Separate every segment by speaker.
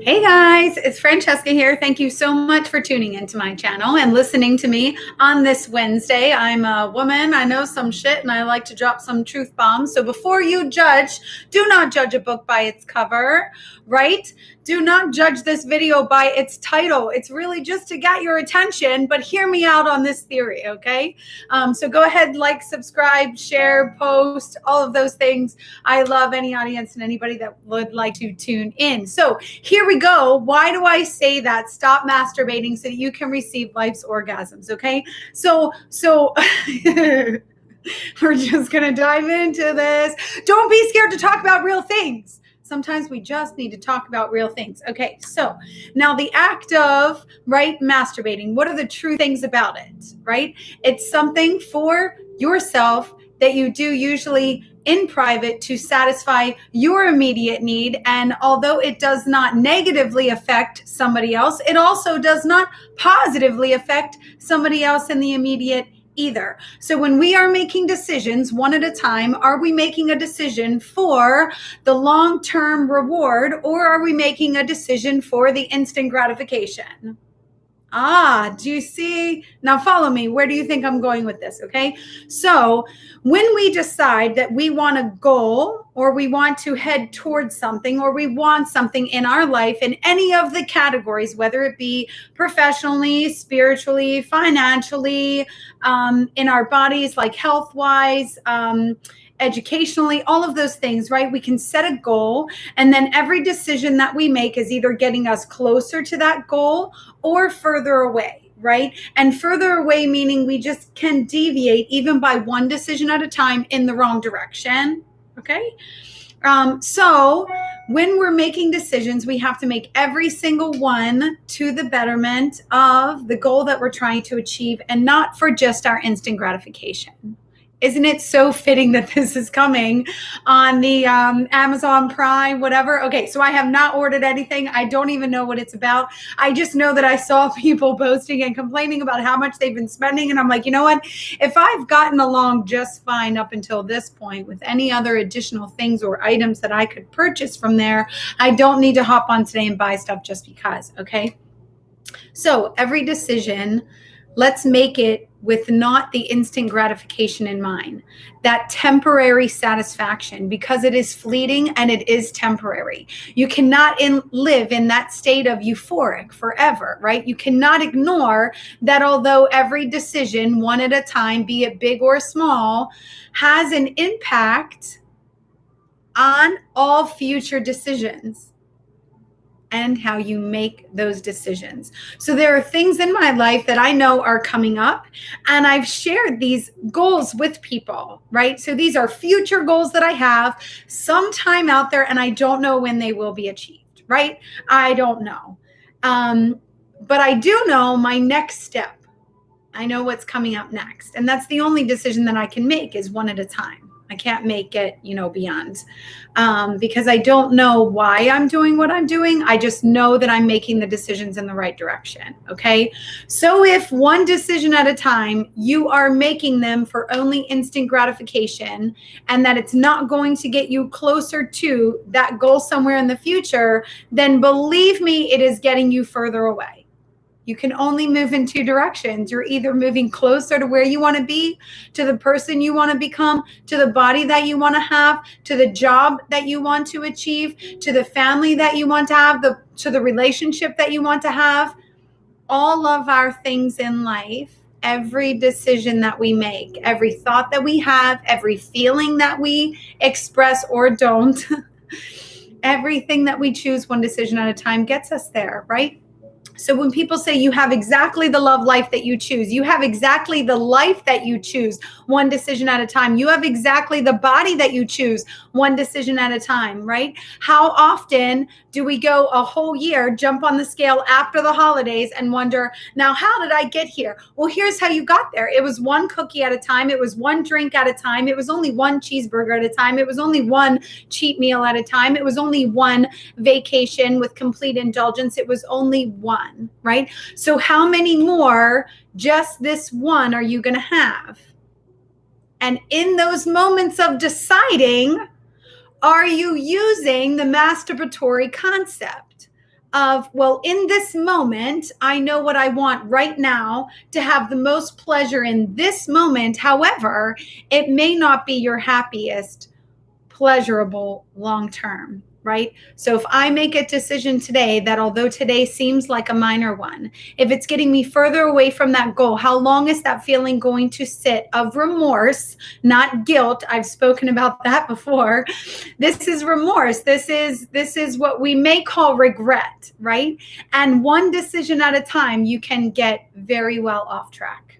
Speaker 1: Hey guys, it's Francesca here. Thank you so much for tuning into my channel and listening to me on this Wednesday. I'm a woman, I know some shit, and I like to drop some truth bombs. So before you judge, do not judge a book by its cover, right? Do not judge this video by its title. It's really just to get your attention, but hear me out on this theory, okay? So go ahead, like, subscribe, share, post, all of those things. I love any audience and anybody that would like to tune in. So here we go. Why do I say that? Stop masturbating so that you can receive life's orgasms, okay? So we're just going to dive into this. Don't be scared to talk about real things. Sometimes we just need to talk about real things. Okay, so now the act of, right, masturbating, what are the true things about it, right? It's something for yourself that you do usually in private to satisfy your immediate need. And although it does not negatively affect somebody else, it also does not positively affect somebody else in the immediate either. So when we are making decisions one at a time, are we making a decision for the long-term reward, or are we making a decision for the instant gratification? Do you see? Now follow me. Where do you think I'm going with this? Okay. So when we decide that we want a goal, or we want to head towards something, or we want something in our life in any of the categories, whether it be professionally, spiritually, financially, in our bodies, like health-wise, educationally, all of those things, right? We can set a goal, and then every decision that we make is either getting us closer to that goal or further away, right? And further away meaning we just can deviate even by one decision at a time in the wrong direction, okay? So when we're making decisions, we have to make every single one to the betterment of the goal that we're trying to achieve, and not for just our instant gratification. Isn't it so fitting that this is coming on the Amazon Prime, whatever? Okay, so I have not ordered anything. I don't even know what it's about. I just know that I saw people posting and complaining about how much they've been spending. And I'm like, you know what? If I've gotten along just fine up until this point with any other additional things or items that I could purchase from there, I don't need to hop on today and buy stuff just because, okay? So every decision, let's make it with not the instant gratification in mind, that temporary satisfaction, because it is fleeting and it is temporary. You cannot live in that state of euphoric forever, right? You cannot ignore that although every decision, one at a time, be it big or small, has an impact on all future decisions and how you make those decisions. So there are things in my life that I know are coming up, and I've shared these goals with people, right? So these are future goals that I have sometime out there, and I don't know when they will be achieved, right? I don't know. But I do know my next step. I know what's coming up next. And that's the only decision that I can make, is one at a time. I can't make it, beyond, because I don't know why I'm doing what I'm doing. I just know that I'm making the decisions in the right direction. Okay. So if one decision at a time, you are making them for only instant gratification, and that it's not going to get you closer to that goal somewhere in the future, then believe me, it is getting you further away. You can only move in two directions. You're either moving closer to where you want to be, to the person you want to become, to the body that you want to have, to the job that you want to achieve, to the family that you want to have, to the relationship that you want to have. All of our things in life, every decision that we make, every thought that we have, every feeling that we express or don't, everything that we choose one decision at a time gets us there, right? So when people say you have exactly the love life that you choose, you have exactly the life that you choose one decision at a time. You have exactly the body that you choose one decision at a time, right? How often do we go a whole year, jump on the scale after the holidays and wonder, now how did I get here? Well, here's how you got there. It was one cookie at a time. It was one drink at a time. It was only one cheeseburger at a time. It was only one cheat meal at a time. It was only one vacation with complete indulgence. It was only one, right? So how many more, just this one, are you going to have? And in those moments of deciding, are you using the masturbatory concept of, well, in this moment, I know what I want right now to have the most pleasure in this moment. However, it may not be your happiest, pleasurable long term, right? So if I make a decision today that although today seems like a minor one, if it's getting me further away from that goal, how long is that feeling going to sit of remorse, not guilt? I've spoken about that before. This is remorse. This is what we may call regret, right? And one decision at a time, you can get very well off track.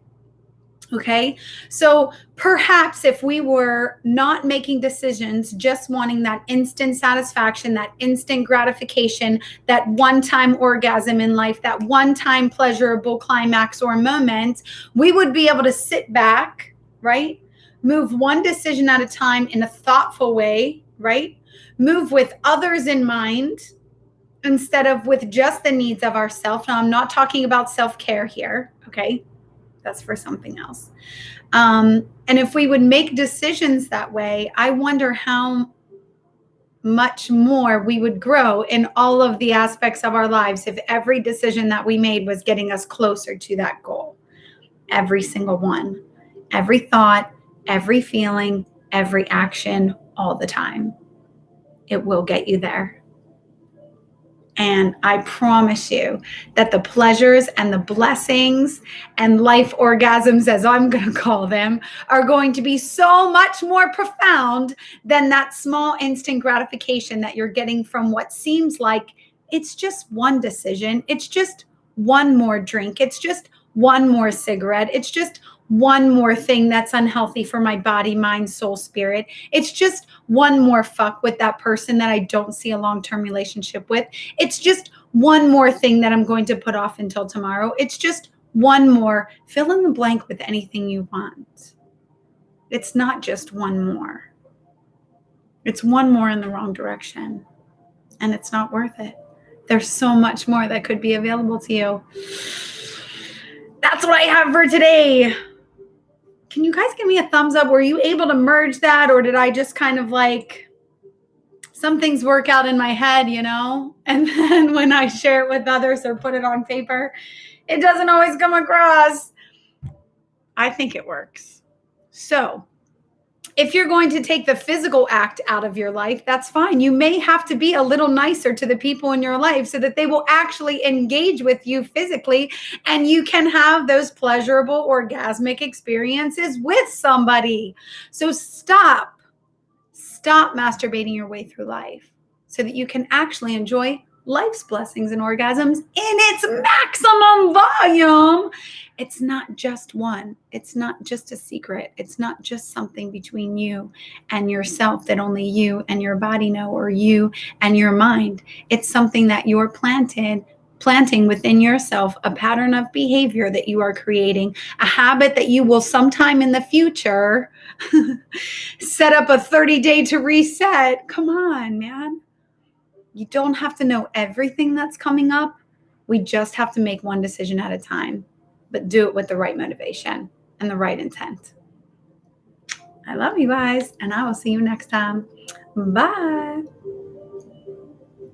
Speaker 1: Okay. So perhaps if we were not making decisions, just wanting that instant satisfaction, that instant gratification, that one-time orgasm in life, that one-time pleasurable climax or moment, we would be able to sit back, right? Move one decision at a time in a thoughtful way, right? Move with others in mind instead of with just the needs of ourselves. Now, I'm not talking about self-care here. Okay. That's for something else. And if we would make decisions that way, I wonder how much more we would grow in all of the aspects of our lives if every decision that we made was getting us closer to that goal. Every single one, every thought, every feeling, every action, all the time. It will get you there. And I promise you that the pleasures and the blessings and life orgasms, as I'm going to call them, are going to be so much more profound than that small instant gratification that you're getting from what seems like it's just one decision. It's just one more drink. It's just one more cigarette. It's just one more thing that's unhealthy for my body, mind, soul, spirit. It's just one more fuck with that person that I don't see a long-term relationship with. It's just one more thing that I'm going to put off until tomorrow. It's just one more. Fill in the blank with anything you want. It's not just one more. It's one more in the wrong direction. And it's not worth it. There's so much more that could be available to you. That's what I have for today. Can you guys give me a thumbs up? Were you able to merge that, or did I just kind of like, some things work out in my head, you know? And then when I share it with others or put it on paper, it doesn't always come across. I think it works. So if you're going to take the physical act out of your life, that's fine. You may have to be a little nicer to the people in your life so that they will actually engage with you physically and you can have those pleasurable orgasmic experiences with somebody. So stop masturbating your way through life so that you can actually enjoy life's blessings and orgasms in its maximum volume. It's not just one. It's not just a secret. It's not just something between you and yourself that only you and your body know, or you and your mind. It's something that you're planting within yourself, a pattern of behavior that you are creating, a habit that you will sometime in the future set up a 30-day to reset. Come on, man. You don't have to know everything that's coming up. We just have to make one decision at a time, but do it with the right motivation and the right intent. I love you guys, and I will see you next time. Bye.